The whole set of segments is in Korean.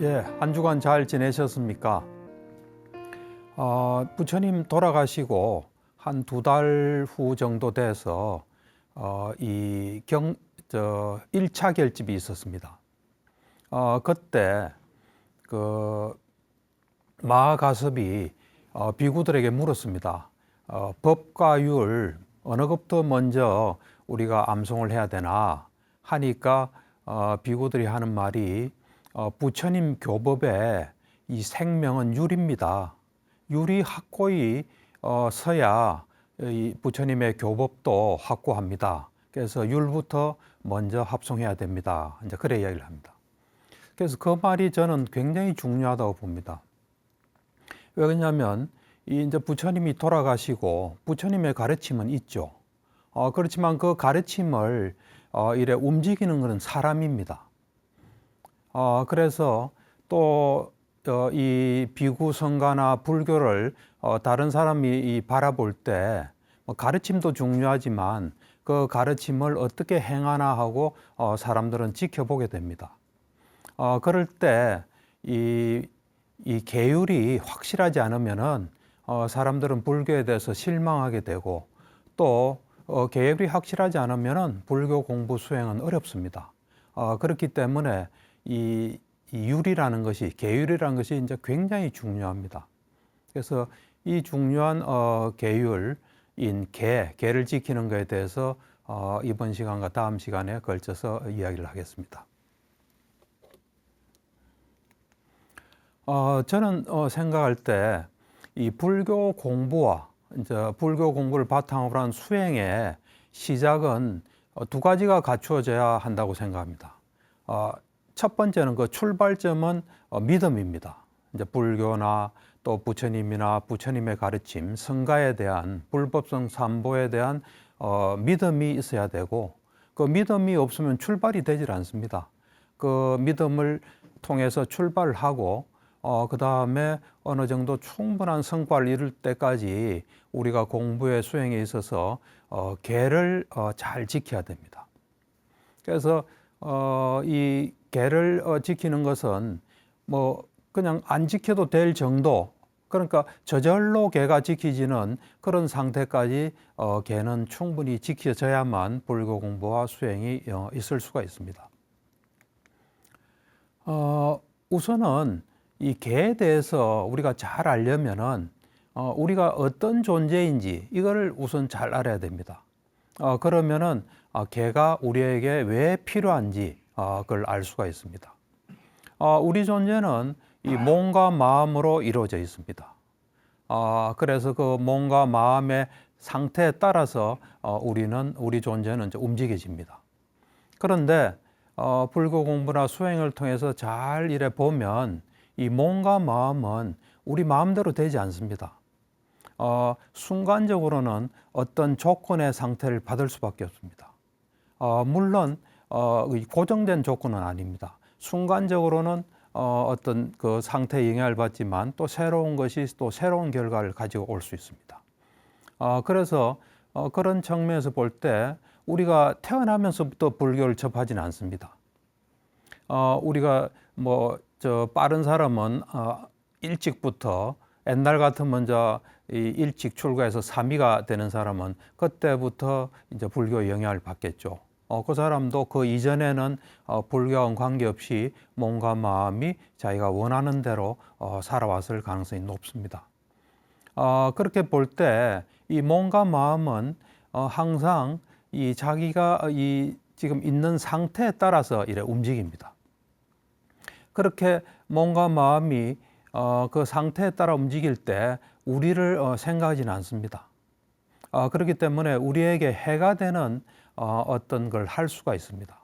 예, 한 주간 잘 지내셨습니까? 부처님 돌아가시고 한 2달 후 정도 돼서 이 1차 결집이 있었습니다. 그때 그 마하가섭이 비구들에게 물었습니다. 법과 율 어느 것부터 먼저 우리가 암송을 해야 되나 하니까 비구들이 하는 말이 부처님 교법에 이 생명은 율입니다. 율이 확고히 서야 이 부처님의 교법도 확고합니다. 그래서 율부터 먼저 합송해야 됩니다. 이제 그래 이야기를 합니다. 그래서 그 말이 저는 굉장히 중요하다고 봅니다. 왜냐하면 이제 부처님이 돌아가시고 부처님의 가르침은 있죠. 그렇지만 그 가르침을 이래 움직이는 것은 사람입니다. 그래서 또 이 비구 성가나 불교를 다른 사람이 바라볼 때 가르침도 중요하지만 그 가르침을 어떻게 행하나 하고 사람들은 지켜보게 됩니다. 그럴 때 이 계율이 확실하지 않으면은 사람들은 불교에 대해서 실망하게 되고 또 계율이 확실하지 않으면은 불교 공부 수행은 어렵습니다. 그렇기 때문에 이 율이라는 것이, 계율이라는 것이 이제 굉장히 중요합니다. 그래서 이 중요한 계율인 계를 지키는 것에 대해서 이번 시간과 다음 시간에 걸쳐서 이야기를 하겠습니다. 저는 생각할 때 이 불교 공부와 이제 불교 공부를 바탕으로 한 수행의 시작은 2가지가 갖추어져야 한다고 생각합니다. 첫 번째는 그 출발점은 믿음입니다. 이제 불교나 또 부처님이나 부처님의 가르침, 성가에 대한 불법성 삼보에 대한 믿음이 있어야 되고 그 믿음이 없으면 출발이 되질 않습니다. 그 믿음을 통해서 출발을 하고 그 다음에 어느 정도 충분한 성과를 이룰 때까지 우리가 공부의 수행에 있어서 계를 잘 지켜야 됩니다. 그래서 이 계를 지키는 것은 뭐 그냥 안 지켜도 될 정도, 그러니까 저절로 계가 지키지는 그런 상태까지 계는 충분히 지켜져야만 불교 공부와 수행이 있을 수가 있습니다. 우선은 이 계에 대해서 우리가 잘 알려면은 우리가 어떤 존재인지 이거를 우선 잘 알아야 됩니다. 그러면은 계가 우리에게 왜 필요한지 그걸 알 수가 있습니다. 우리 존재는 이 몸과 마음으로 이루어져 있습니다. 그래서 그 몸과 마음의 상태에 따라서 우리 존재는 이제 움직여집니다. 그런데 불교 공부나 수행을 통해서 잘 이래 보면 이 몸과 마음은 우리 마음대로 되지 않습니다. 순간적으로는 어떤 조건의 상태를 받을 수밖에 없습니다. 물론 고정된 조건은 아닙니다. 순간적으로는 어떤 그 상태에 영향을 받지만 또 새로운 것이 또 새로운 결과를 가지고 올 수 있습니다. 그래서 그런 측면에서 볼 때 우리가 태어나면서부터 불교를 접하지는 않습니다. 우리가 빠른 사람은 일찍부터 옛날 같으면 일찍 출가해서 사미가 되는 사람은 그때부터 이제 불교 영향을 받겠죠. 그 사람도 그 이전에는 불교와는 관계없이 몸과 마음이 자기가 원하는 대로 살아왔을 가능성이 높습니다. 그렇게 볼 때 이 몸과 마음은 항상 이 자기가 이 지금 있는 상태에 따라서 이래 움직입니다. 그렇게 몸과 마음이 그 상태에 따라 움직일 때 우리를 생각하지는 않습니다. 그렇기 때문에 우리에게 해가 되는 어떤 걸 할 수가 있습니다.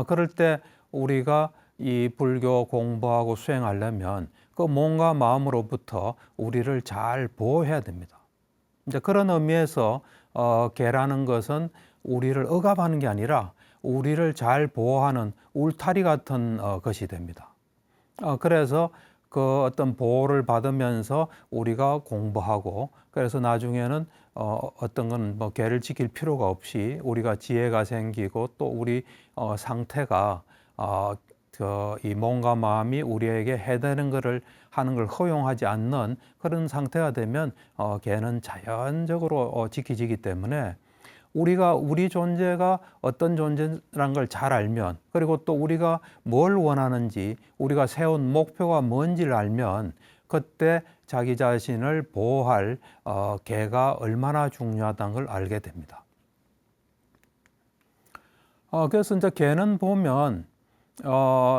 그럴 때 우리가 이 불교 공부하고 수행하려면 그 몸과 마음으로부터 우리를 잘 보호해야 됩니다. 이제 그런 의미에서 계라는 것은 우리를 억압하는 게 아니라 우리를 잘 보호하는 울타리 같은 것이 됩니다. 그래서 그 어떤 보호를 받으면서 우리가 공부하고 그래서 나중에는 어떤 건 계를 지킬 필요가 없이 우리가 지혜가 생기고 또 우리 상태가 이 몸과 마음이 우리에게 해되는 것을 하는 걸 허용하지 않는 그런 상태가 되면 개는 자연적으로 지켜지기 때문에 우리가 우리 존재가 어떤 존재라는 걸 잘 알면, 그리고 또 우리가 뭘 원하는지, 우리가 세운 목표가 뭔지를 알면 그때 자기 자신을 보호할 개가 얼마나 중요하다는 걸 알게 됩니다. 그래서 이제 개는 보면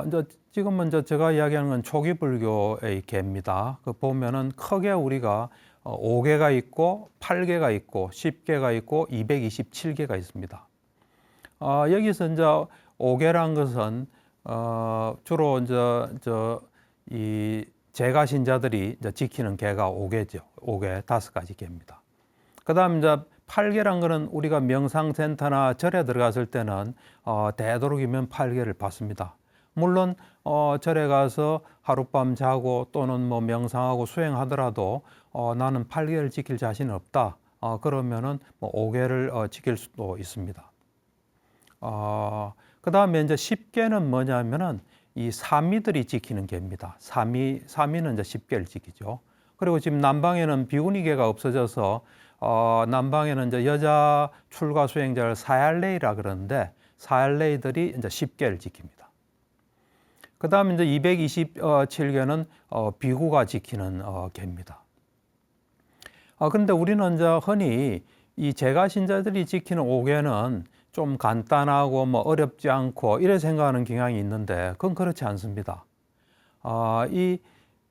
이제 지금은 이제 제가 이야기하는 건 초기 불교의 개입니다. 그 보면은 크게 우리가 5개가 있고 8개가 있고 10개가 있고 227개가 있습니다. 여기서 이제 5개란 것은 주로 이제 이 제가 신자들이 이제 지키는 개가 5개죠. 5개, 5가지 개입니다. 그다음 이제 8개란 거는 우리가 명상센터나 절에 들어갔을 때는 되도록이면 8개를 받습니다. 물론 절에 가서 하룻밤 자고 또는 뭐 명상하고 수행하더라도 나는 8개를 지킬 자신은 없다. 그러면은 뭐 5개를 지킬 수도 있습니다. 그 다음에 이제 10개는 뭐냐면은 이 사미들이 지키는 개입니다. 사미는 이제 10개를 지키죠. 그리고 지금 남방에는 비구니개가 없어져서 남방에는 이제 여자 출가 수행자를 사얄레이라 그러는데 사얄레이들이 이제 10개를 지킵니다. 그 다음에 이제 227개는 비구가 지키는 개입니다. 그런데 우리는 이제 흔히 이 제가 신자들이 지키는 5개는 좀 간단하고 뭐 어렵지 않고 이래 생각하는 경향이 있는데 그건 그렇지 않습니다.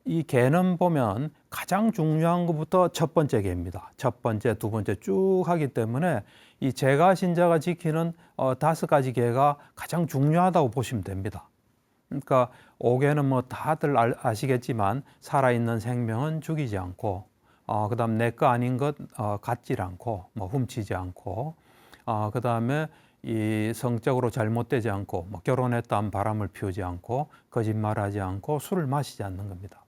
이 개는 보면 가장 중요한 것부터 첫 번째 개입니다. 첫 번째, 두 번째 쭉 하기 때문에 이 제가 신자가 지키는 5가지 개가 가장 중요하다고 보시면 됩니다. 그러니까 5개는 뭐 다들 아시겠지만 살아있는 생명은 죽이지 않고 그다음 내 거 아닌 것 갖지 않고 뭐 훔치지 않고 그다음에 이 성적으로 잘못되지 않고 뭐 결혼했다는 바람을 피우지 않고 거짓말하지 않고 술을 마시지 않는 겁니다.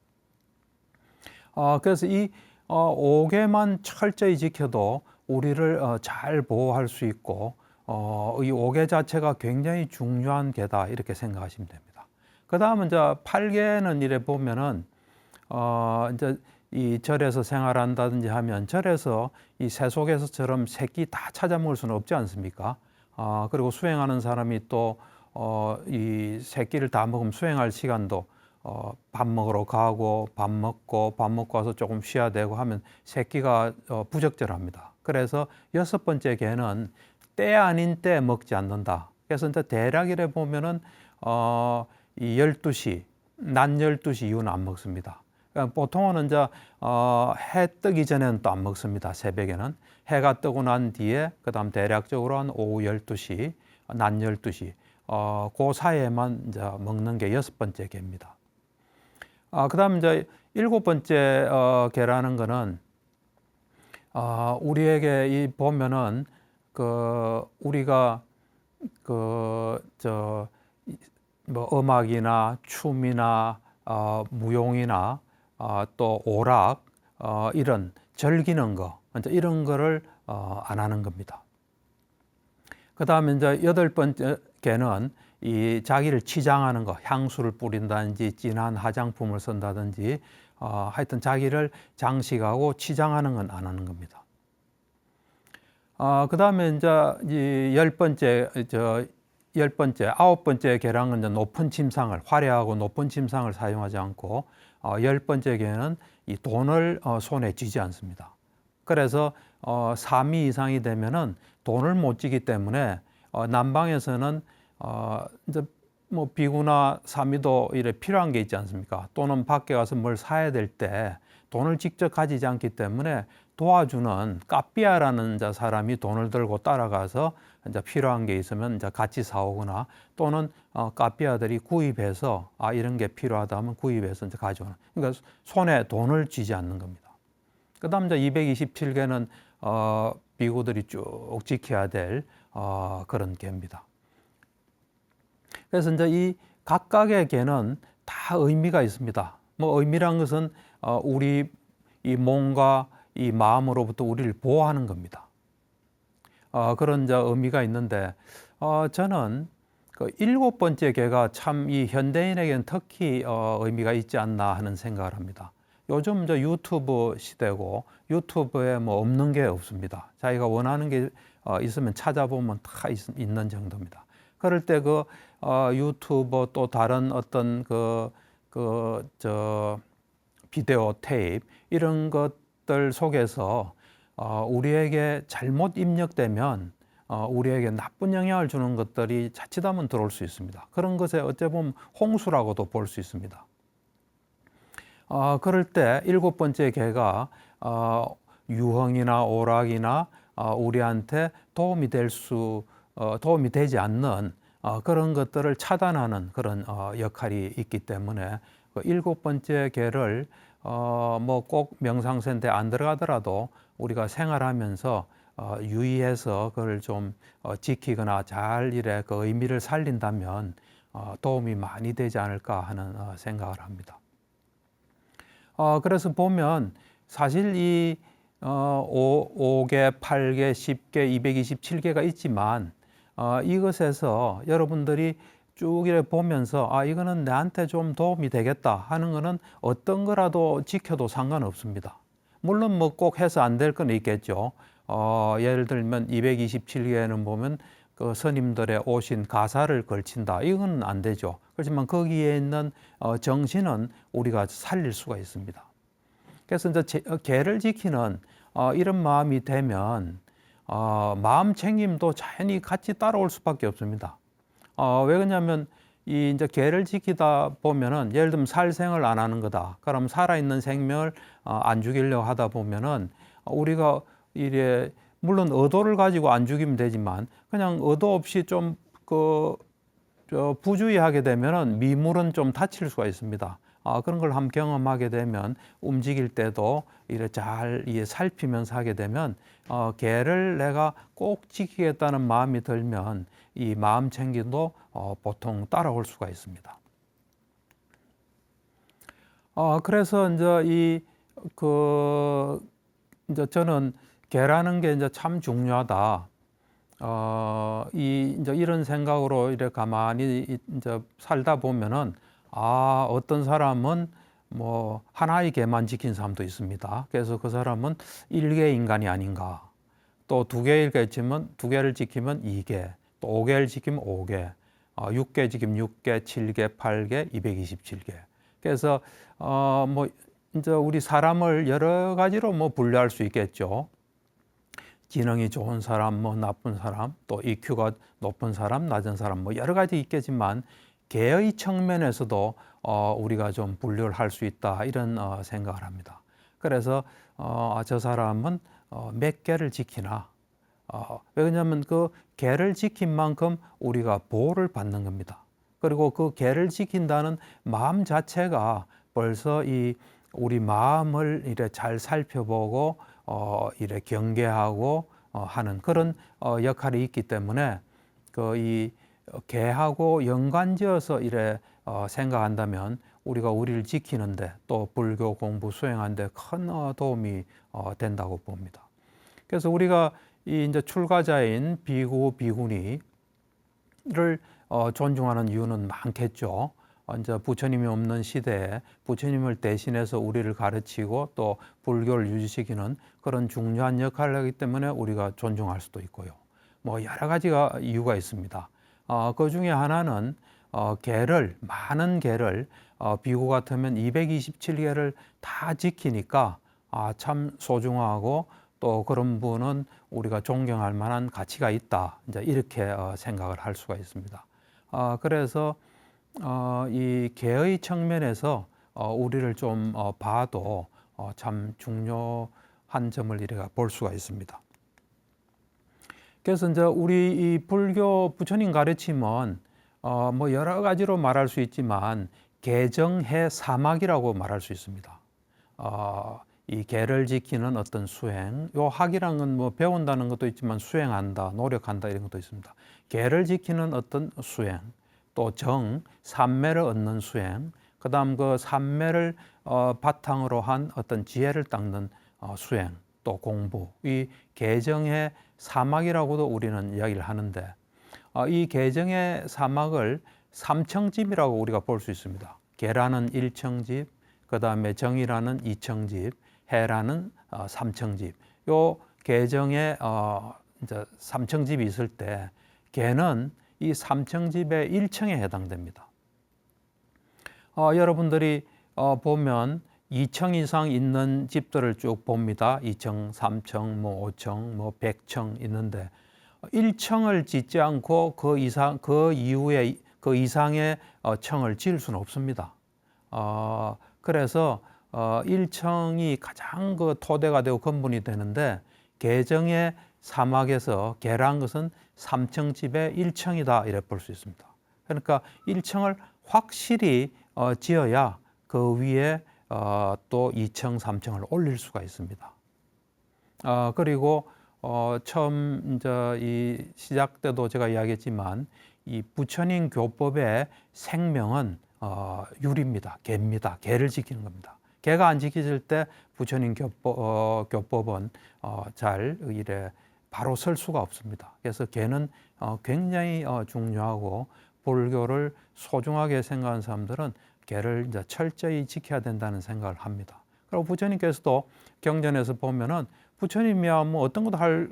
그래서 이 5개만 철저히 지켜도 우리를 잘 보호할 수 있고 이 5개 자체가 굉장히 중요한 개다 이렇게 생각하시면 됩니다. 그 다음은 이제 8개는 이래 보면은 이제 이 절에서 생활한다든지 하면 절에서 이 세속에서처럼 새끼 다 찾아 먹을 수는 없지 않습니까? 그리고 수행하는 사람이 또 이 새끼를 다 먹으면 수행할 시간도 밥 먹으러 가고 밥 먹고 와서 조금 쉬어야 되고 하면 새끼가 부적절합니다. 그래서 6번째 개는 때 아닌 때 먹지 않는다. 그래서 이제 대략 이래 보면은 이 12시, 낮 12시 이후는 안 먹습니다. 보통은 이제 해 뜨기 전에는 또 안 먹습니다. 새벽에는 해가 뜨고 난 뒤에 그다음 대략적으로 한 오후 12시, 낮 12시 그 사이에만 이제 먹는 게 6번째 개입니다. 그다음 이제 7번째 개라는 거는 우리에게 이 보면은 우리가 뭐 음악이나 춤이나 무용이나 또 오락 이런 즐기는 거 이런 거를 안 하는 겁니다. 그 다음에 이제 8번째 개는 이 자기를 치장하는 거, 향수를 뿌린다든지 진한 화장품을 쓴다든지 하여튼 자기를 장식하고 치장하는 건 안 하는 겁니다. 그 다음에 이제 이 9번째 개랑은 이제 높은 침상을, 화려하고 높은 침상을 사용하지 않고 10번째 개는 이 돈을 손에 쥐지 않습니다. 그래서 3위 이상이 되면은 돈을 못 쥐기 때문에 남방에서는 이제 뭐 비구나 사미도 이래 필요한 게 있지 않습니까? 또는 밖에 가서 뭘 사야 될 때 돈을 직접 가지지 않기 때문에 도와주는 까삐아라는 사람이 돈을 들고 따라가서 이제 필요한 게 있으면 이제 같이 사오거나 또는 까삐아들이 구입해서 이런 게 필요하다 하면 구입해서 이제 가져오는. 그러니까 손에 돈을 쥐지 않는 겁니다. 그다음 이제 227개는 비구들이 쭉 지켜야 될 그런 개입니다. 그래서 이제 이 각각의 개는 다 의미가 있습니다. 뭐 의미란 것은 우리 이 몸과 이 마음으로부터 우리를 보호하는 겁니다. 그런 이제 의미가 있는데 저는 그 일곱 번째 개가 참 이 현대인에게는 특히 의미가 있지 않나 하는 생각을 합니다. 요즘 저 유튜브 시대고 유튜브에 뭐 없는 게 없습니다. 자기가 원하는 게 있으면 찾아보면 다 있는 정도입니다. 그럴 때 그 유튜버 또 다른 어떤 비디오 테이프 이런 것들 속에서 우리에게 잘못 입력되면 우리에게 나쁜 영향을 주는 것들이 자칫하면 들어올 수 있습니다. 그런 것에 어찌 보면 홍수라고도 볼 수 있습니다. 그럴 때 일곱 번째 개가 유흥이나 오락이나 우리한테 도움이 되지 않는 그런 것들을 차단하는 그런 역할이 있기 때문에 그 일곱 번째 개를 뭐 꼭 명상센터에 안 들어가더라도 우리가 생활하면서 유의해서 그걸 좀 지키거나 잘 이래 그 의미를 살린다면 도움이 많이 되지 않을까 하는 생각을 합니다. 그래서 보면 사실 이 5개, 8개, 10개, 227개가 있지만 이것에서 여러분들이 쭉 이렇게 보면서 이거는 나한테 좀 도움이 되겠다 하는 거는 어떤 거라도 지켜도 상관없습니다. 물론 뭐 꼭 해서 안 될 건 있겠죠. 예를 들면 227개는 보면 그 스님들의 오신 가사를 걸친다. 이건 안 되죠. 그렇지만 거기에 있는 정신은 우리가 살릴 수가 있습니다. 그래서 이제 개를 지키는 이런 마음이 되면 마음 챙김도 자연히 같이 따라올 수밖에 없습니다. 왜 그러냐면 이 이제 개를 지키다 보면은 예를 들면 살생을 안 하는 거다. 그럼 살아있는 생명을 안 죽이려고 하다 보면은 우리가 이래 물론 의도를 가지고 안 죽이면 되지만 그냥 의도 없이 좀 부주의하게 되면은 미물은 좀 다칠 수가 있습니다. 그런 걸 한번 경험하게 되면 움직일 때도 이래 잘 살피면서 하게 되면 개를 내가 꼭 지키겠다는 마음이 들면 이 마음 챙김도 보통 따라올 수가 있습니다. 그래서 이제 저는 개라는 게 이제 참 중요하다. 이제 이런 생각으로 이렇게 가만히 이제 살다 보면은 어떤 사람은 뭐 하나의 개만 지킨 사람도 있습니다. 그래서 그 사람은 일개 인간이 아닌가. 또 두 개를 지키면 2개, 또 5개를 지키면 5개, 6개 지키면 6개, 7개, 8개, 227개. 그래서 뭐 이제 우리 사람을 여러 가지로 뭐 분류할 수 있겠죠. 지능이 좋은 사람, 뭐 나쁜 사람, 또 EQ가 높은 사람, 낮은 사람, 뭐 여러 가지 있겠지만 개의 측면에서도 우리가 좀 분류를 할 수 있다 이런 생각을 합니다. 그래서 저 사람은 몇 개를 지키나? 왜냐하면 그 개를 지킨 만큼 우리가 보호를 받는 겁니다. 그리고 그 개를 지킨다는 마음 자체가 벌써 우리 마음을 이래 잘 살펴보고 이래 경계하고 하는 그런 역할이 있기 때문에 이 개하고 연관지어서 이래 생각한다면 우리가 우리를 지키는데 또 불교 공부 수행하는데 큰 도움이 된다고 봅니다. 그래서 우리가 이제 출가자인 비구 비구니를 존중하는 이유는 많겠죠. 이제 부처님이 없는 시대에 부처님을 대신해서 우리를 가르치고 또 불교를 유지시키는 그런 중요한 역할을 하기 때문에 우리가 존중할 수도 있고요. 뭐 여러 가지가 이유가 있습니다. 그 중에 하나는 많은 개를 비구 같으면 227개를 다 지키니까 참 소중하고 또 그런 분은 우리가 존경할 만한 가치가 있다. 이제 이렇게 생각을 할 수가 있습니다. 그래서 이 개의 측면에서 우리를 좀 봐도 참 중요한 점을 이래가 볼 수가 있습니다. 그래서 이제 우리 이 불교 부처님 가르침은 뭐 여러 가지로 말할 수 있지만 개정해 사막이라고 말할 수 있습니다. 이 개를 지키는 어떤 수행, 요 학이라는 건 뭐 배운다는 것도 있지만 수행한다, 노력한다 이런 것도 있습니다. 개를 지키는 어떤 수행, 또 삼매를 얻는 수행, 그다음 그 삼매를 바탕으로 한 어떤 지혜를 닦는 수행, 또 공부, 이 개정의 사막이라고도 우리는 이야기를 하는데 이 개정의 사막을 삼청집이라고 우리가 볼 수 있습니다. 개라는 1청집, 그 다음에 정이라는 2청집, 해라는 3청집. 요 개정에 이제 3청집이 있을 때 개는 이 3청집의 1청에 해당됩니다. 여러분들이 보면 2청 이상 있는 집들을 쭉 봅니다. 2청, 3청, 뭐 5청, 뭐 100청 있는데 1층을 짓지 않고 그 이후에 그 이상의 층을 지을 수는 없습니다. 그래서 1층이 가장 그 토대가 되고 근본이 되는데 개정의 사막에서 개란 것은 3층 집의 1층이다 이래 볼 수 있습니다. 그러니까 1층을 확실히 지어야 그 위에 또 2층, 3층을 올릴 수가 있습니다. 그리고 처음 이제 이 시작 때도 제가 이야기했지만 이 부처님 교법의 생명은 율입니다. 개입니다. 개를 지키는 겁니다. 개가 안 지켜질 때 부처님 교법은 잘 이래 바로 설 수가 없습니다. 그래서 개는 굉장히 중요하고 불교를 소중하게 생각하는 사람들은 개를 이제 철저히 지켜야 된다는 생각을 합니다. 그리고 부처님께서도 경전에서 보면은 부처님이야 뭐 어떤 것도 할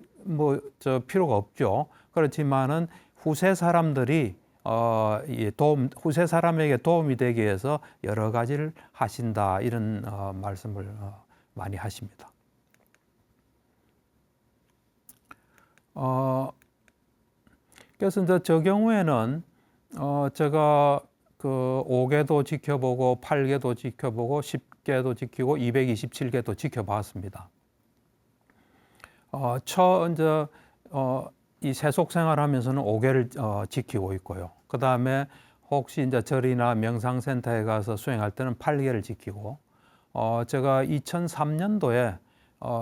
필요가 없죠. 그렇지만은 후세 사람들이 후세 사람에게 도움이 되기 위해서 여러 가지를 하신다 이런 말씀을 많이 하십니다. 그래서 이제 저 경우에는 제가 그 5개도 지켜보고 8개도 지켜보고 10개도 지키고 227개도 지켜봤습니다. 이제 이 세속 생활하면서는 5개를 지키고 있고요. 그 다음에 혹시 이제 절이나 명상센터에 가서 수행할 때는 8개를 지키고, 제가 2003년도에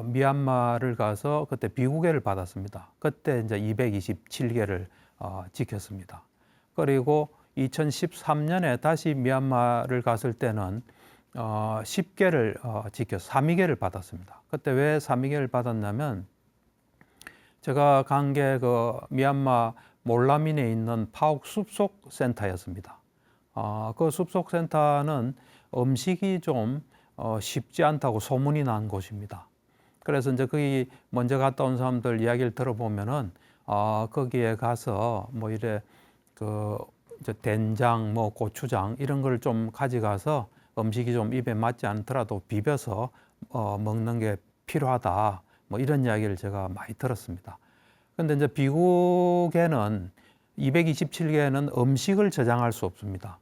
미얀마를 가서 그때 비구계를 받았습니다. 그때 이제 227개를 지켰습니다. 그리고 2013년에 다시 미얀마를 갔을 때는 10개를 지켜서 삼위계를 받았습니다. 그때 왜 삼위계를 받았냐면 제가 간 게 그 미얀마 몰라민에 있는 파옥 숲속 센터였습니다. 그 숲속 센터는 음식이 좀 쉽지 않다고 소문이 난 곳입니다. 그래서 이제 거기 먼저 갔다 온 사람들 이야기를 들어보면은 거기에 가서 뭐 이래 그 이제 된장, 뭐 고추장 이런 걸 좀 가져가서 음식이 좀 입에 맞지 않더라도 비벼서 먹는 게 필요하다. 뭐 이런 이야기를 제가 많이 들었습니다. 그런데 이제 비구계는 227개는 음식을 저장할 수 없습니다.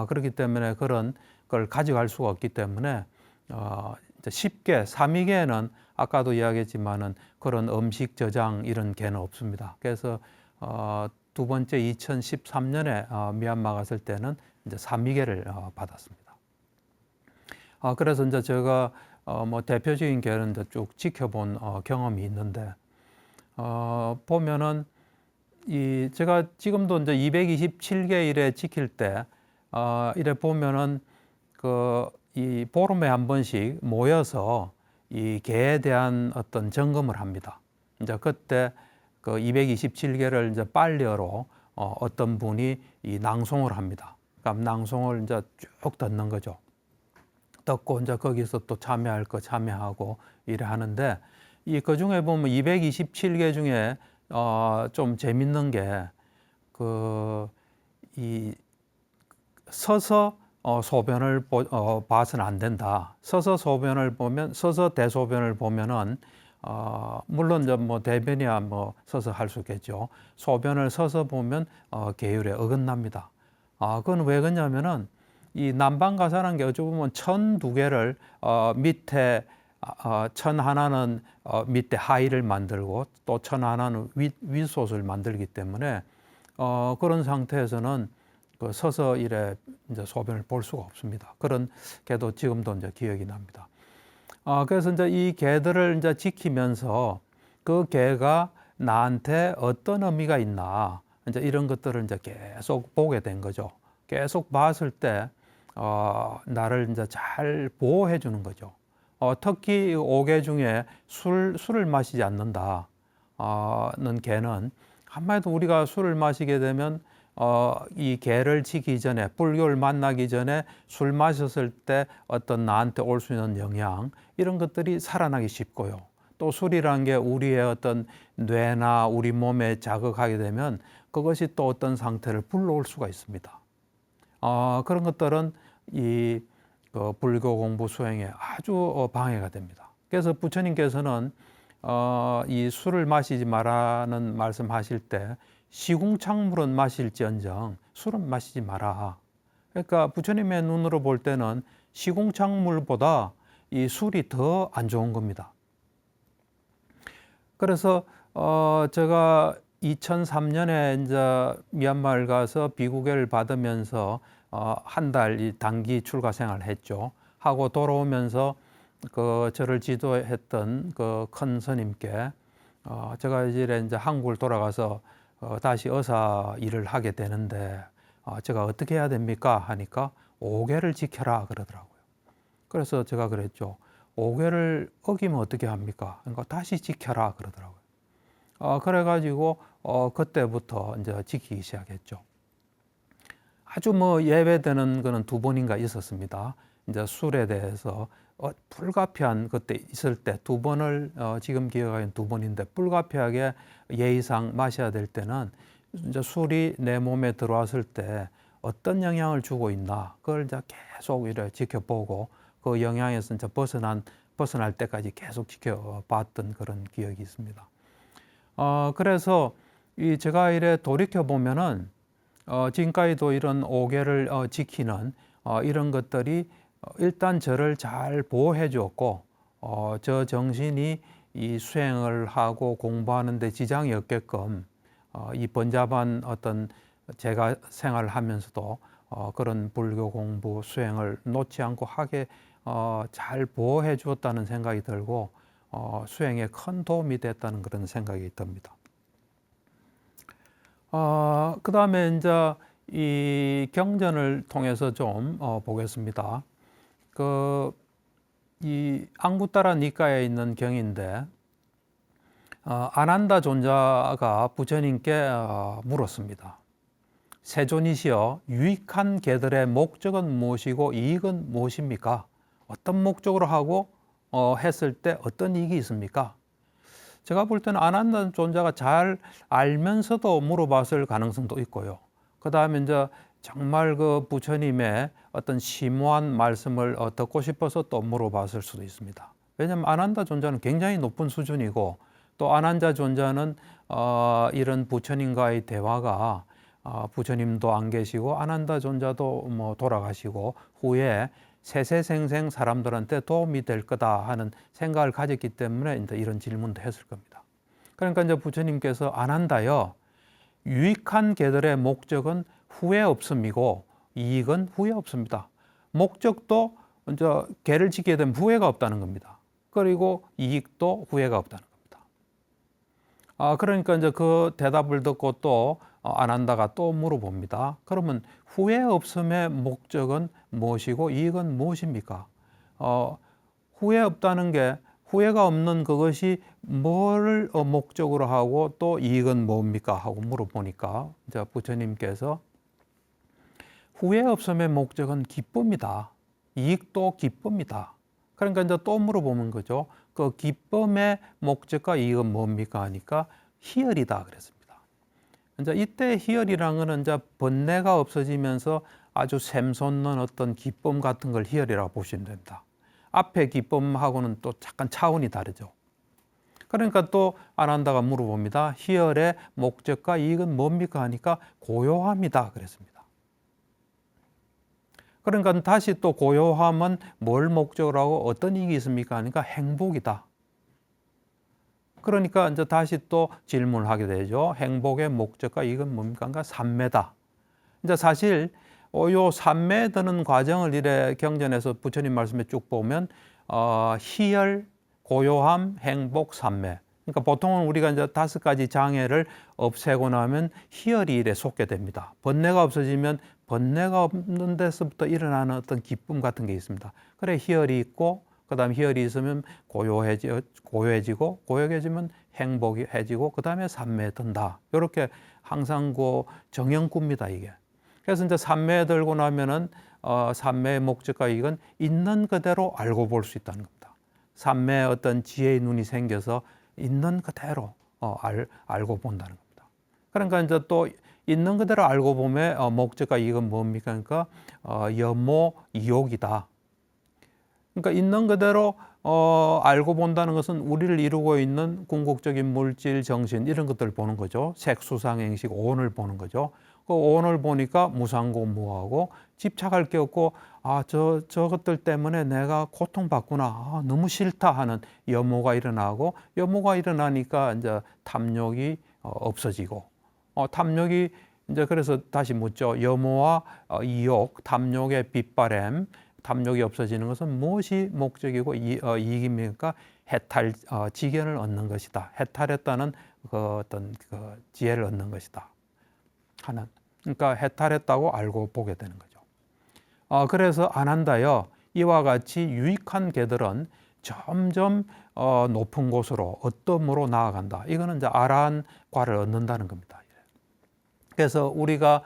그렇기 때문에 그런 걸 가져갈 수가 없기 때문에 이제 10개, 3위계는 아까도 이야기했지만은 그런 음식 저장 이런 개는 없습니다. 그래서 두 번째 2013년에 미얀마 갔을 때는 이제 3위계를 받았습니다. 그래서 이제 제가 뭐 대표적인 개는 이제 쭉 지켜본 경험이 있는데 보면은 제가 지금도 이제 227개 이래 지킬 때 이래 보면은 이 보름에 한 번씩 모여서 이 개에 대한 어떤 점검을 합니다. 이제 그때 그 227개를 이제 빨래로 어떤 분이 이 낭송을 합니다. 그럼 낭송을 이제 쭉 듣는 거죠. 듣고 이제 거기서 또 참여할 거 참여하고 이래 하는데 그 중에 보면 227개 중에 좀 재밌는 게 이 서서 소변을 봐서는 안 된다. 서서 대소변을 보면은 물론 이제 뭐 대변이야 뭐 서서 할 수 있겠죠. 소변을 서서 보면 계율에 어긋납니다. 그건 왜 그러냐면은 이 남방가사라는 게 어찌 보면 천 두 개를 밑에 천 하나는 밑에 하의를 만들고 또 천 하나는 윗솥을 만들기 때문에 그런 상태에서는 그 서서 이래 이제 소변을 볼 수가 없습니다. 그런 개도 지금도 이제 기억이 납니다. 그래서 이제 이 개들을 이제 지키면서 그 개가 나한테 어떤 의미가 있나 이제 이런 것들을 이제 계속 보게 된 거죠. 계속 봤을 때 나를 이제 잘 보호해 주는 거죠. 특히 5개 중에 술을 마시지 않는다는 개는 한마디로 우리가 술을 마시게 되면 이 계를 지기 전에, 불교를 만나기 전에 술 마셨을 때 어떤 나한테 올 수 있는 영향, 이런 것들이 살아나기 쉽고요. 또 술이라는 게 우리의 어떤 뇌나 우리 몸에 자극하게 되면 그것이 또 어떤 상태를 불러올 수가 있습니다. 그런 것들은 이 불교 공부 수행에 아주 방해가 됩니다. 그래서 부처님께서는 이 술을 마시지 말라는 말씀하실 때 시궁창물은 마실지언정 술은 마시지 마라. 그러니까 부처님의 눈으로 볼 때는 시궁창물보다 이 술이 더 안 좋은 겁니다. 그래서 제가 2003년에 이제 미얀마를 가서 비구계를 받으면서 한 달 단기 출가 생활을 했죠. 하고 돌아오면서 저를 지도했던 그 큰 스님께 제가 이제 한국을 돌아가서 다시 의사 일을 하게 되는데 제가 어떻게 해야 됩니까? 하니까 5계를 지켜라 그러더라고요. 그래서 제가 그랬죠. 5계를 어기면 어떻게 합니까? 그러니까 다시 지켜라 그러더라고요. 그래가지고 그때부터 이제 지키기 시작했죠. 아주 예외되는 거는 2번인가 있었습니다. 이제 술에 대해서 불가피한 그때 있을 때 2번을 지금 기억하기엔 2번인데 불가피하게 예의상 마셔야 될 때는 이제 술이 내 몸에 들어왔을 때 어떤 영향을 주고 있나 그걸 이제 계속 이렇게 지켜보고 그 영향에서 이제 벗어날 때까지 계속 지켜봤던 그런 기억이 있습니다. 그래서 제가 이래 돌이켜 보면은 지금까지도 이런 5계를 지키는 이런 것들이 일단 저를 잘 보호해 주었고 저 정신이 이 수행을 하고 공부하는 데 지장이 없게끔 이 번잡한 어떤 제가 생활을 하면서도 그런 불교 공부 수행을 놓지 않고 하게 잘 보호해 주었다는 생각이 들고 수행에 큰 도움이 됐다는 그런 생각이 듭니다. 그 다음에 이제 이 경전을 통해서 좀 보겠습니다. 이 앙구따라 니까에 있는 경인데 아난다 존자가 부처님께 물었습니다. 세존이시여, 유익한 계들의 목적은 무엇이고 이익은 무엇입니까? 어떤 목적으로 하고 했을 때 어떤 이익이 있습니까? 제가 볼 때는 아난다 존자가 잘 알면서도 물어봤을 가능성도 있고요. 그 다음에 이제 정말 그 부처님의 어떤 심오한 말씀을 듣고 싶어서 또 물어봤을 수도 있습니다. 왜냐하면 아난다 존자는 굉장히 높은 수준이고 또 아난자 존자는 이런 부처님과의 대화가 부처님도 안 계시고 아난다 존자도 돌아가시고 후에 세세생생 사람들한테 도움이 될 거다 하는 생각을 가졌기 때문에 이제 이런 질문도 했을 겁니다. 그러니까 이제 부처님께서 아난다여, 유익한 계들의 목적은 후회 없음이고 이익은 후회 없습니다. 목적도 이제 계를 지키게 되면 후회가 없다는 겁니다. 그리고 이익도 후회가 없다는 겁니다. 그러니까 이제 그 대답을 듣고 또 아난다가 또 물어봅니다. 그러면 후회 없음의 목적은 무엇이고 이익은 무엇입니까? 후회 없다는 게 후회가 없는 그것이 뭘 목적으로 하고 또 이익은 뭡니까? 하고 물어보니까 이제 부처님께서 후회 없음의 목적은 기쁨이다. 이익도 기쁨이다. 그러니까 이제 또 물어보는 거죠. 그 기쁨의 목적과 이익은 뭡니까? 하니까 희열이다 그랬습니다. 이제 이때 희열이라는 것은 이제 번뇌가 없어지면서 아주 샘솟는 어떤 기쁨 같은 걸 희열이라고 보시면 됩니다. 앞에 기쁨하고는 또 약간 차원이 다르죠. 그러니까 또 아난다가 물어봅니다. 희열의 목적과 이익은 뭡니까? 하니까 고요함이다 그랬습니다. 그러니까 다시 또 고요함은 뭘 목적으로 하고 어떤 이익이 있습니까? 하니까 행복이다. 그러니까 이제 다시 또 질문을 하게 되죠. 행복의 목적과 이익은 뭡니까? 그러니까 삼매다. 이제 사실 요 삼매에 드는 과정을 이래 경전에서 부처님 말씀에 쭉 보면 희열, 고요함, 행복, 삼매. 그러니까 보통은 우리가 이제 5가지 장애를 없애고 나면 희열이 이래 속게 됩니다. 번뇌가 없어지면 번뇌가 없는 데서부터 일어나는 어떤 기쁨 같은 게 있습니다. 그래 희열이 있고 그다음 희열이 있으면 고요해지고 고요해지면 행복해지고 그다음에 삼매에 든다. 이렇게 항상 그 정형구입니다, 이게. 그래서 이제 삼매에 들고 나면은 삼매의 목적과 이건 있는 그대로 알고 볼 수 있다는 겁니다. 삼매의 어떤 지혜의 눈이 생겨서 있는 그대로 알고 본다는 겁니다. 그러니까 이제 또 있는 그대로 알고 보면 목적과 이건 뭡니까? 그러니까 여모 이욕이다. 그러니까 있는 그대로 알고 본다는 것은 우리를 이루고 있는 궁극적인 물질, 정신 이런 것들을 보는 거죠. 색수상행식 오온을 보는 거죠. 그 오온을 보니까 무상고무하고 집착할 게 없고 저것들 때문에 내가 고통받구나. 너무 싫다 하는 여모가 일어나고 여모가 일어나니까 이제 탐욕이 없어지고 탐욕이 이제 그래서 다시 묻죠. 여모와 이욕, 탐욕의 빗바람, 탐욕이 없어지는 것은 무엇이 목적이고 이익입니까? 해탈 지견을 얻는 것이다. 해탈했다는 그 어떤 그 지혜를 얻는 것이다. 하는 그러니까 해탈했다고 알고 보게 되는 거죠. 그래서 안 한다요. 이와 같이 유익한 개들은 점점 높은 곳으로 어떤 으로 나아간다. 이거는 이제 아라한과를 얻는다는 겁니다. 그래서 우리가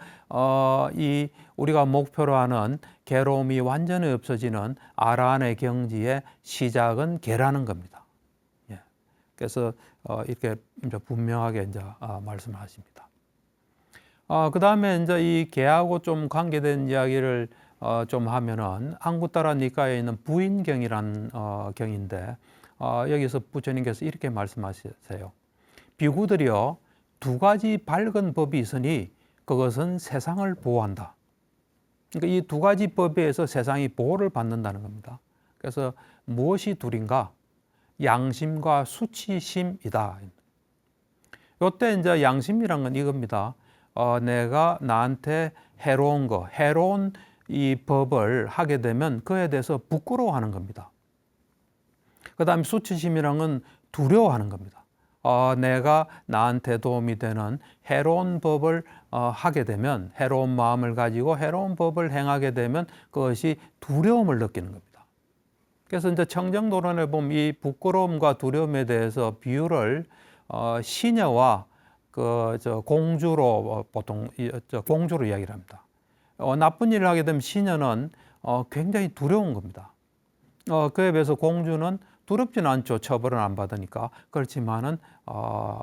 우리가 목표로 하는 괴로움이 완전히 없어지는 아라한의 경지의 시작은 개라는 겁니다. 예. 그래서 이렇게 이제 분명하게 이제 말씀하십니다. 그 다음에 이제 이 개하고 좀 관계된 이야기를 좀 하면은 앙구타라 니카에 있는 부인경이라는 경인데 여기서 부처님께서 이렇게 말씀하세요. 비구들이여 두 가지 밝은 법이 있으니 그것은 세상을 보호한다. 그러니까 이 두 가지 법에 의해서 세상이 보호를 받는다는 겁니다. 그래서 무엇이 둘인가? 양심과 수치심이다. 이때 이제 양심이란 건 이겁니다. 내가 나한테 해로운 이 법을 하게 되면 그에 대해서 부끄러워하는 겁니다. 그 다음에 수치심이란 건 두려워하는 겁니다. 내가 나한테 도움이 되는 해로운 법을 하게 되면 해로운 마음을 가지고 해로운 법을 행하게 되면 그것이 두려움을 느끼는 겁니다. 그래서 이제 청정도론에 보면 이 부끄러움과 두려움에 대해서 비유를 시녀와 공주로 보통 공주로 이야기를 합니다. 나쁜 일을 하게 되면 시녀는 굉장히 두려운 겁니다. 그에 비해서 공주는 두렵지는 않죠. 처벌은 안 받으니까. 그렇지만은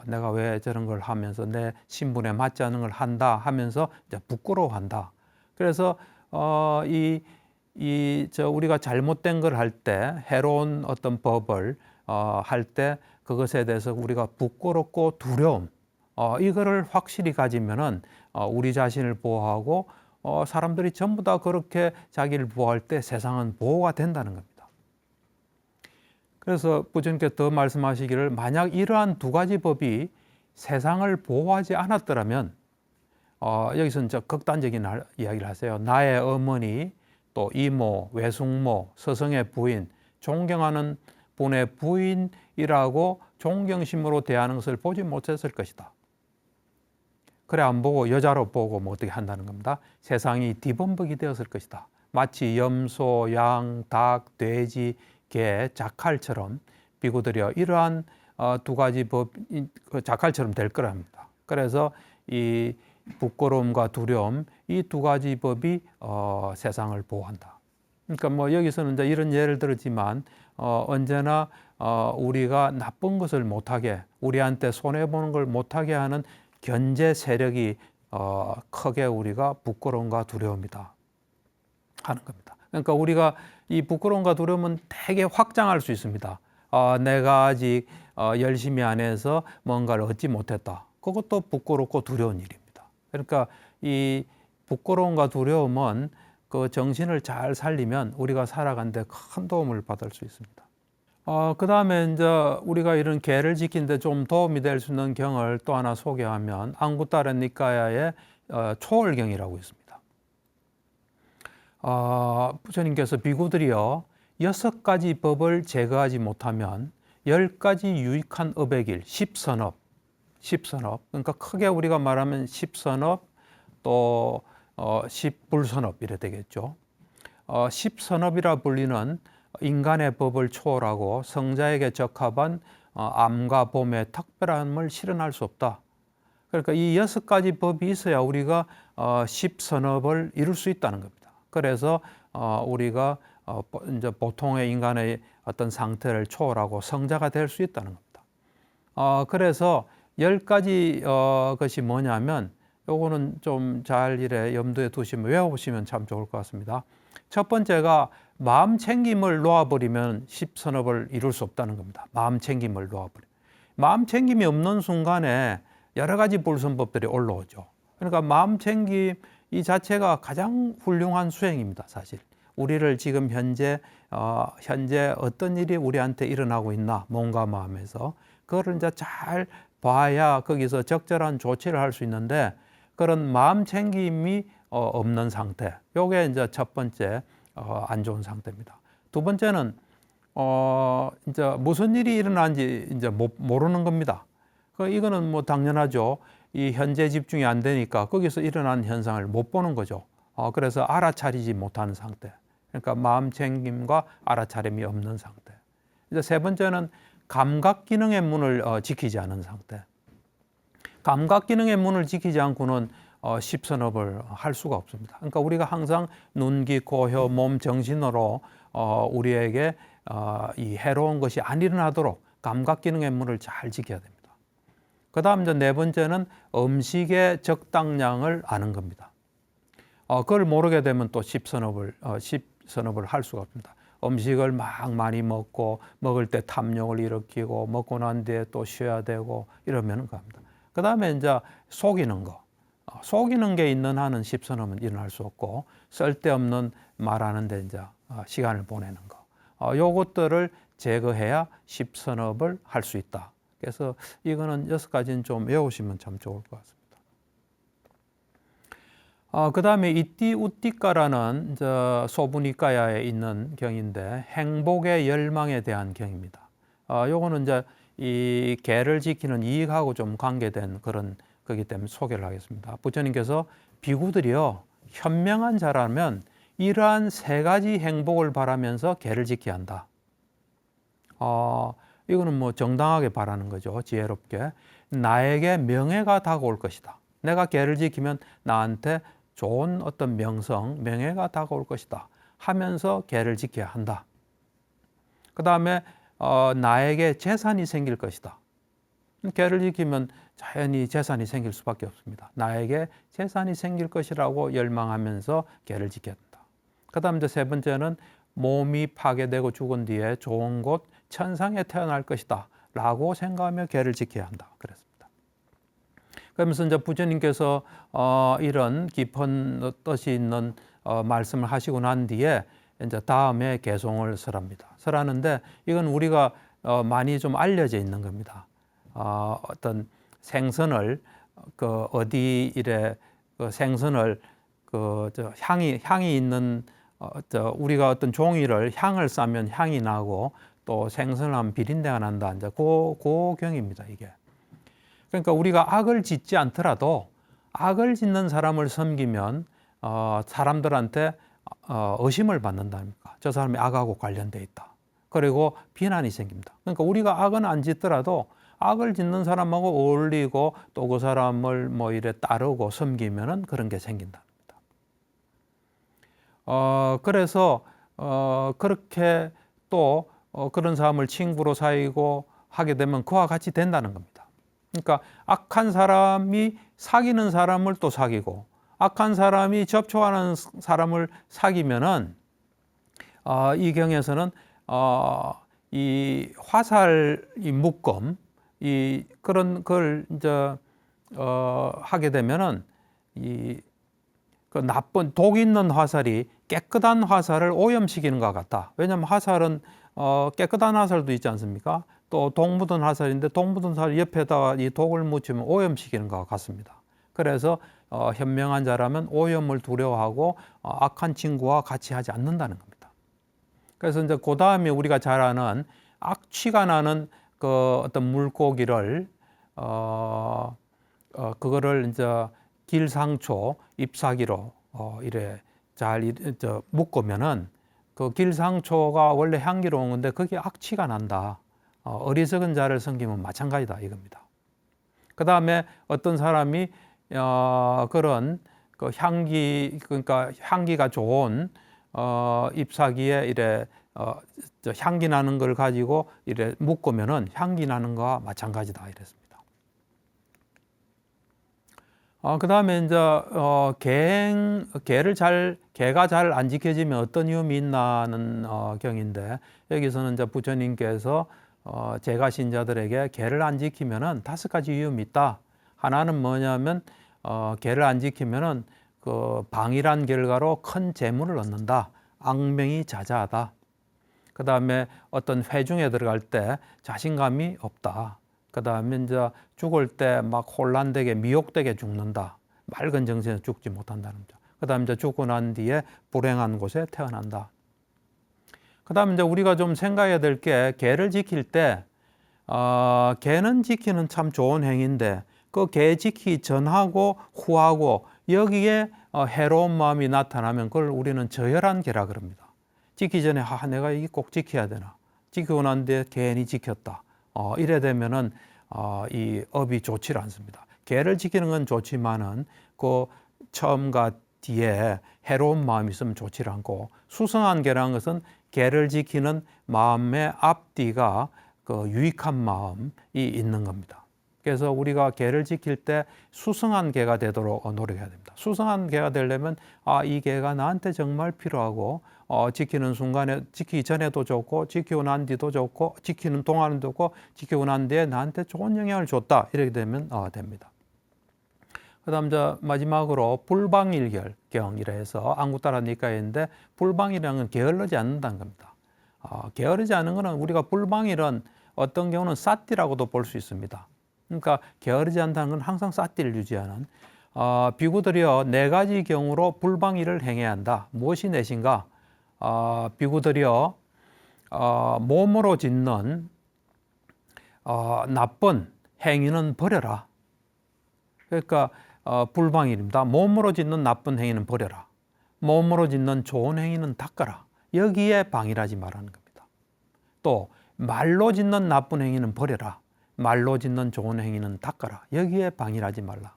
내가 왜 저런 걸 하면서 내 신분에 맞지 않는 걸 한다 하면서 이제 부끄러워한다. 그래서 우리가 잘못된 걸 할 때 해로운 어떤 법을 할 때 그것에 대해서 우리가 부끄럽고 두려움 이거를 확실히 가지면은 우리 자신을 보호하고 사람들이 전부 다 그렇게 자기를 보호할 때 세상은 보호가 된다는 겁니다. 그래서 부처님께서 더 말씀하시기를 만약 이러한 두 가지 법이 세상을 보호하지 않았더라면 여기서 이제 극단적인 이야기를 하세요. 나의 어머니, 또 이모, 외숙모, 스승의 부인, 존경하는 분의 부인이라고 존경심으로 대하는 것을 보지 못했을 것이다. 그래 안 보고 여자로 보고 뭐 어떻게 한다는 겁니다. 세상이 뒤범벅이 되었을 것이다. 마치 염소, 양, 닭, 돼지, 개, 자칼처럼 비구들이여 이러한 두 가지 법 자칼처럼 될 거랍니다. 그래서 이 부끄러움과 두려움 이 두 가지 법이 세상을 보호한다. 그러니까 뭐 여기서는 이제 이런 예를 들었지만 언제나 우리가 나쁜 것을 못하게 우리한테 손해 보는 걸 못하게 하는 견제 세력이 크게 우리가 부끄러움과 두려움이다 하는 겁니다. 그러니까 우리가 이 부끄러움과 두려움은 되게 확장할 수 있습니다. 내가 아직 열심히 안 해서 뭔가를 얻지 못했다. 그것도 부끄럽고 두려운 일입니다. 그러니까 이 부끄러움과 두려움은 그 정신을 잘 살리면 우리가 살아가는 데 큰 도움을 받을 수 있습니다. 그 다음에 이제 우리가 이런 계를 지키는데 좀 도움이 될 수 있는 경을 또 하나 소개하면 앙구타라 니카야의 초월경이라고 있습니다. 부처님께서 비구들이여 6가지 법을 제거하지 못하면 10가지 유익한 업의 길, 10선업, 그러니까 크게 우리가 말하면 10선업 또 10불선업 이래 되겠죠. 10선업이라 불리는 인간의 법을 초월하고 성자에게 적합한 암과 봄의 특별함을 실현할 수 없다. 그러니까 이 6가지 법이 있어야 우리가 십선업을 이룰 수 있다는 겁니다. 그래서 우리가 이제 보통의 인간의 어떤 상태를 초월하고 성자가 될 수 있다는 겁니다. 그래서 10가지 것이 뭐냐면 요거는 좀 잘 이래 염두에 두시면 외워보시면 참 좋을 것 같습니다. 첫 번째가 마음 챙김을 놓아버리면 십선업을 이룰 수 없다는 겁니다. 마음 챙김을 놓아버리면. 마음 챙김이 없는 순간에 여러 가지 불선법들이 올라오죠. 그러니까 마음 챙김 이 자체가 가장 훌륭한 수행입니다. 사실 우리를 지금 현재 어떤 일이 우리한테 일어나고 있나 몸과 마음에서 그거를 이제 잘 봐야 거기서 적절한 조치를 할 수 있는데 그런 마음 챙김이 없는 상태. 요게 이제 첫 번째 안 좋은 상태입니다. 두 번째는 이제 무슨 일이 일어나는지 이제 모르는 겁니다. 이거는 뭐 당연하죠. 이 현재 집중이 안 되니까 거기서 일어나는 현상을 못 보는 거죠. 그래서 알아차리지 못하는 상태. 그러니까 마음 챙김과 알아차림이 없는 상태. 이제 세 번째는 감각 기능의 문을 지키지 않은 상태. 감각 기능의 문을 지키지 않고는 십선업을 할 수가 없습니다. 그러니까 우리가 항상 눈, 귀, 코, 혀, 몸, 정신으로 우리에게 이 해로운 것이 안 일어나도록 감각 기능의 문을 잘 지켜야 됩니다. 그 다음 이제 네 번째는 음식의 적당량을 아는 겁니다. 그걸 모르게 되면 또 십선업을 할 수가 없습니다. 음식을 막 많이 먹고 먹을 때 탐욕을 일으키고 먹고 난 뒤에 또 쉬어야 되고 이러면 갑니다. 그 다음에 이제 속이는 거. 속이는 게 있는 한은 십선업은 일어날 수 없고 쓸데없는 말하는데 이제 시간을 보내는 거. 요것들을 제거해야 십선업을 할 수 있다. 그래서 이거는 6가지는 좀 외우시면 참 좋을 것 같습니다. 그 다음에 이띠 우띠까라는 소부니까야에 있는 경인데 행복의 열망에 대한 경입니다. 요거는 이제 이 개를 지키는 이익하고 좀 관계된 그런 거기 때문에 소개를 하겠습니다. 부처님께서 비구들이요 현명한 자라면 이러한 3가지 행복을 바라면서 개를 지켜야 한다. 이거는 뭐 정당하게 바라는 거죠. 지혜롭게. 나에게 명예가 다가올 것이다. 내가 개를 지키면 나한테 좋은 어떤 명성, 명예가 다가올 것이다 하면서 개를 지켜야 한다. 그 다음에 나에게 재산이 생길 것이다. 개를 지키면 자연히 재산이 생길 수밖에 없습니다. 나에게 재산이 생길 것이라고 열망하면서 개를 지켜야 한다. 그 다음 이제 세 번째는 몸이 파괴되고 죽은 뒤에 좋은 곳 천상에 태어날 것이다 라고 생각하며 개를 지켜야 한다 그랬습니다. 그러면서 이제 부처님께서 이런 깊은 뜻이 있는 말씀을 하시고 난 뒤에 이제 다음에 개송을 설합니다. 설하는데 이건 우리가 많이 좀 알려져 있는 겁니다. 어떤 생선을 어디 이래 생선을 향이 있는 우리가 어떤 종이를 향을 싸면 향이 나고 또 생선을 하면 비린내가 난다. 이제 그 경입니다, 이게. 그러니까 우리가 악을 짓지 않더라도 악을 짓는 사람을 섬기면 사람들한테 의심을 받는다니까. 저 사람이 악하고 관련돼 있다. 그리고 비난이 생깁니다. 그러니까 우리가 악은 안 짓더라도 악을 짓는 사람하고 어울리고 또 그 사람을 뭐 이래 따르고 섬기면은 그런 게 생긴답니다. 그래서 그렇게 또 그런 사람을 친구로 사귀고 하게 되면 그와 같이 된다는 겁니다. 그러니까 악한 사람이 사귀는 사람을 또 사귀고 악한 사람이 접촉하는 사람을 사귀면은 이 경에서는 이 화살 이 묶음 이 그런 걸 이제 하게 되면은 그 나쁜 독 있는 화살이 깨끗한 화살을 오염시키는 것 같다. 왜냐하면 화살은 깨끗한 화살도 있지 않습니까? 또 독 묻은 화살인데 독 묻은 화살 옆에다가 이 독을 묻히면 오염시키는 것 같습니다. 그래서 현명한 자라면 오염을 두려워하고 악한 친구와 같이 하지 않는다는 겁니다. 그래서 이제 그 다음에 우리가 잘 아는 악취가 나는 그 어떤 물고기를 그거를 이제 길상초 잎사귀로 이래 잘 묶으면은 그 길상초가 원래 향기로운 건데 그게 악취가 난다. 어리석은 자를 섬기면 마찬가지다 이겁니다. 그 다음에 어떤 사람이 그런 그 그러니까 향기가 좋은 잎사귀에 이래 향기 나는 걸 가지고 이래 묶으면은 향기 나는 거와 마찬가지다 이랬습니다. 그 다음에 이제 개가 잘 안 지켜지면 어떤 위험이 있나는 경인데, 여기서는 이제 부처님께서 제가 신자들에게 개를 안 지키면은 5가지 위험이 있다. 하나는 뭐냐면 개를 안 지키면은 그 방일한 결과로 큰 재물을 얻는다. 악명이 자자하다. 그 다음에 어떤 회중에 들어갈 때 자신감이 없다. 그 다음에 이제 죽을 때 막 혼란되게 미혹되게 죽는다. 맑은 정신에서 죽지 못한다는 거죠. 그 다음에 이제 죽고 난 뒤에 불행한 곳에 태어난다. 그 다음에 이제 우리가 좀 생각해야 될 게, 개를 지킬 때 개는 지키는 참 좋은 행위인데 그 개 지키기 전하고 후하고 여기에 해로운 마음이 나타나면 그걸 우리는 저열한 개라 그럽니다. 지키기 전에 내가 이게 꼭 지켜야 되나, 지키고 난 뒤에 괜히 지켰다. 이래 되면은 이 업이 좋지 않습니다. 개를 지키는 건 좋지만은 그 처음과 뒤에 해로운 마음이 있으면 좋지 않고, 수성한 개라는 것은 개를 지키는 마음의 앞뒤가 그 유익한 마음이 있는 겁니다. 그래서 우리가 개를 지킬 때 수성한 개가 되도록 노력해야 됩니다. 수성한 개가 되려면 이 개가 나한테 정말 필요하고 지키는 순간에, 지키기 전에도 좋고 지키고 난 뒤도 좋고 지키는 동안도 좋고 지키고 난 뒤에 나한테 좋은 영향을 줬다, 이렇게 되면 됩니다. 그 다음 마지막으로 불방일결경이라 해서 안구따라 니까이인데, 불방이라는 건 게을르지 않는다는 겁니다. 게으르지 않은 것은 우리가 불방일은 어떤 경우는 사띠라고도 볼 수 있습니다. 그러니까 게으르지 않다는 건 항상 사띠를 유지하는, 비구들이여 4가지 경우로 불방일을 행해야 한다. 무엇이 넷인가? 비구들이여 몸으로 짓는 나쁜 행위는 버려라. 그러니까 불방일입니다. 몸으로 짓는 나쁜 행위는 버려라. 몸으로 짓는 좋은 행위는 닦아라. 여기에 방일하지 말라는 겁니다. 또 말로 짓는 나쁜 행위는 버려라. 말로 짓는 좋은 행위는 닦아라. 여기에 방일하지 말라.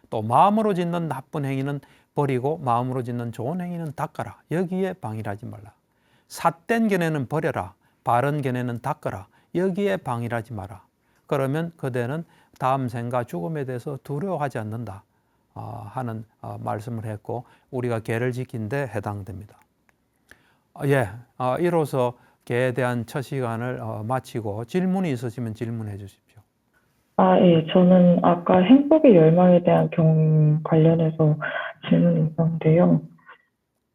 또 마음으로 짓는 나쁜 행위는 버리고 마음으로 짓는 좋은 행위는 닦아라. 여기에 방일하지 말라. 삿된 견해는 버려라. 바른 견해는 닦아라. 여기에 방일하지 마라. 그러면 그대는 다음 생과 죽음에 대해서 두려워하지 않는다 하는 말씀을 했고, 우리가 개를 지킨 데 해당됩니다. 이로써 개에 대한 첫 시간을 마치고 질문이 있으시면 질문해 주십시오. 예. 저는 아까 행복의 열망에 대한 경우 관련해서 질문이 있었는데요.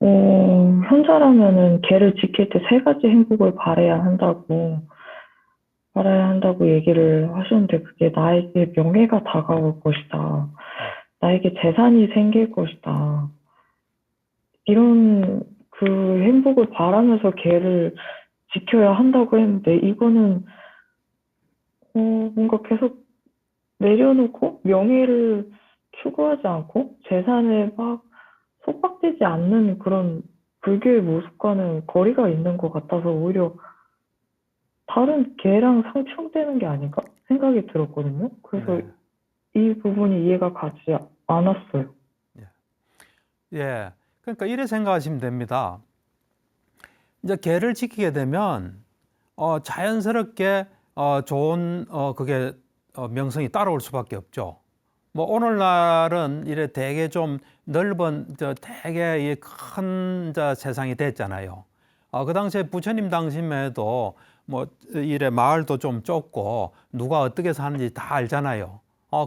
현자라면은 개를 지킬 때 3가지 행복을 바라야 한다고 얘기를 하셨는데, 그게 나에게 명예가 다가올 것이다. 나에게 재산이 생길 것이다. 이런 그 행복을 바라면서 개를 지켜야 한다고 했는데, 이거는 뭔가 계속 내려놓고 명예를 추구하지 않고 재산에 막 속박되지 않는 그런 불교의 모습과는 거리가 있는 것 같아서 오히려 다른 개랑 상충되는 게 아닌가 생각이 들었거든요. 그래서 이 부분이 이해가 가지 않았어요. 그러니까 이래 생각하시면 됩니다. 이제 개를 지키게 되면 자연스럽게 좋은 그게 명성이 따라올 수밖에 없죠. 뭐 오늘날은 이래 되게 좀 넓은 되게 큰 세상이 됐잖아요. 그 당시에 부처님 당시에도 뭐 이래 마을도 좀 좁고 누가 어떻게 사는지 다 알잖아요.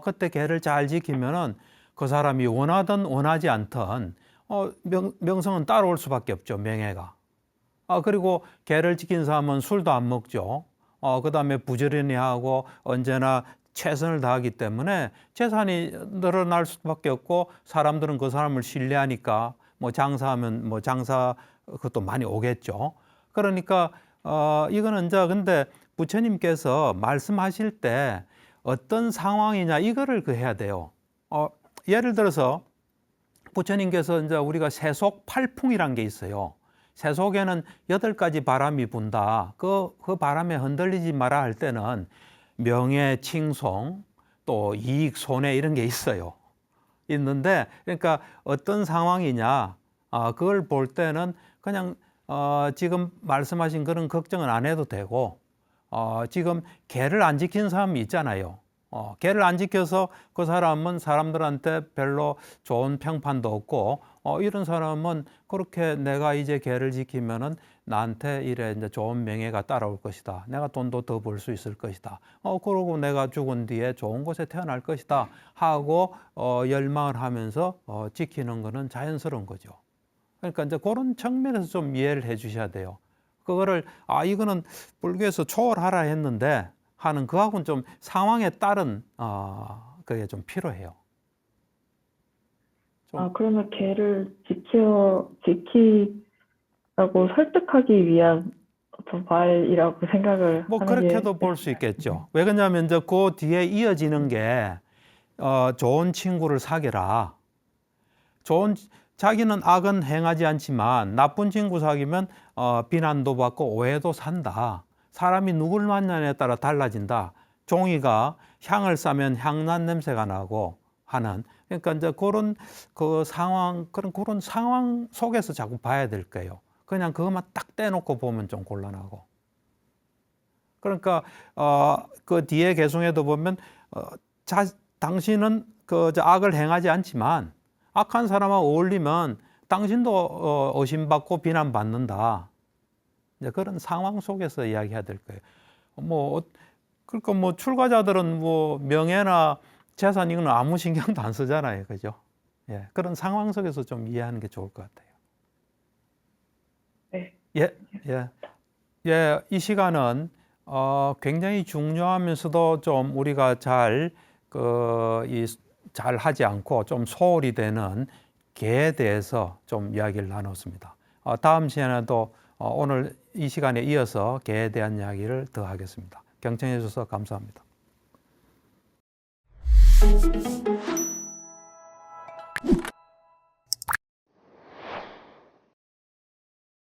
그때 개를 잘 지키면은 그 사람이 원하든 원하지 않든 명성은 따라올 수밖에 없죠, 명예가. 그리고 개를 지킨 사람은 술도 안 먹죠. 그 다음에 부지런히 하고 언제나 최선을 다하기 때문에 재산이 늘어날 수밖에 없고, 사람들은 그 사람을 신뢰하니까 뭐 장사하면 뭐 장사 그것도 많이 오겠죠. 그러니까 이거는 이제 근데 부처님께서 말씀하실 때 어떤 상황이냐 이거를 해야 돼요. 예를 들어서 부처님께서 이제 우리가 세속팔풍이란 게 있어요. 새 속에는 8가지 바람이 분다. 그 바람에 흔들리지 마라 할 때는 명예, 칭송, 또 이익, 손해 이런 게 있어요. 있는데 그러니까 어떤 상황이냐 그걸 볼 때는 그냥 지금 말씀하신 그런 걱정은 안 해도 되고 지금 계를 안 지킨 사람이 있잖아요. 계를 안 지켜서 그 사람은 사람들한테 별로 좋은 평판도 없고 이런 사람은 그렇게 내가 이제 계를 지키면은 나한테 이래 이제 좋은 명예가 따라올 것이다. 내가 돈도 더 벌 수 있을 것이다. 그러고 내가 죽은 뒤에 좋은 곳에 태어날 것이다 하고 열망을 하면서 지키는 거는 자연스러운 거죠. 그러니까 이제 그런 측면에서 좀 이해를 해 주셔야 돼요. 그거를 이거는 불교에서 초월하라 했는데 하는 그하고는 좀 상황에 따른 그게 좀 필요해요. 그러면 걔를 지키라고 설득하기 위한 어떤 말이라고 생각을 뭐 하는 게 그렇게도 볼 수 있겠죠. 왜 그러냐면 이제 그 뒤에 이어지는 게 좋은 친구를 사귀라. 자기는 악은 행하지 않지만 나쁜 친구 사귀면 비난도 받고 오해도 산다. 사람이 누굴 만나냐에 따라 달라진다. 종이가 향을 싸면 향난 냄새가 나고 하는 그러니까 이제 그런 그런 상황 속에서 자꾸 봐야 될 거예요. 그냥 그것만 딱 떼놓고 보면 좀 곤란하고. 그러니까 그 뒤에 개송에도 보면 당신은 악을 행하지 않지만 악한 사람하고 어울리면 당신도 의심받고 비난받는다. 이제 그런 상황 속에서 이야기해야 될 거예요. 그러니까 출가자들은 명예나 재산 이건 아무 신경도 안 쓰잖아요, 그죠? 예, 그런 상황 속에서 좀 이해하는 게 좋을 것 같아요. 네. 이 시간은 굉장히 중요하면서도 좀 우리가 잘 하지 않고 좀 소홀히 되는 개에 대해서 좀 이야기를 나눴습니다. 다음 시간에도 오늘 이 시간에 이어서 개에 대한 이야기를 더 하겠습니다. 경청해 주셔서 감사합니다.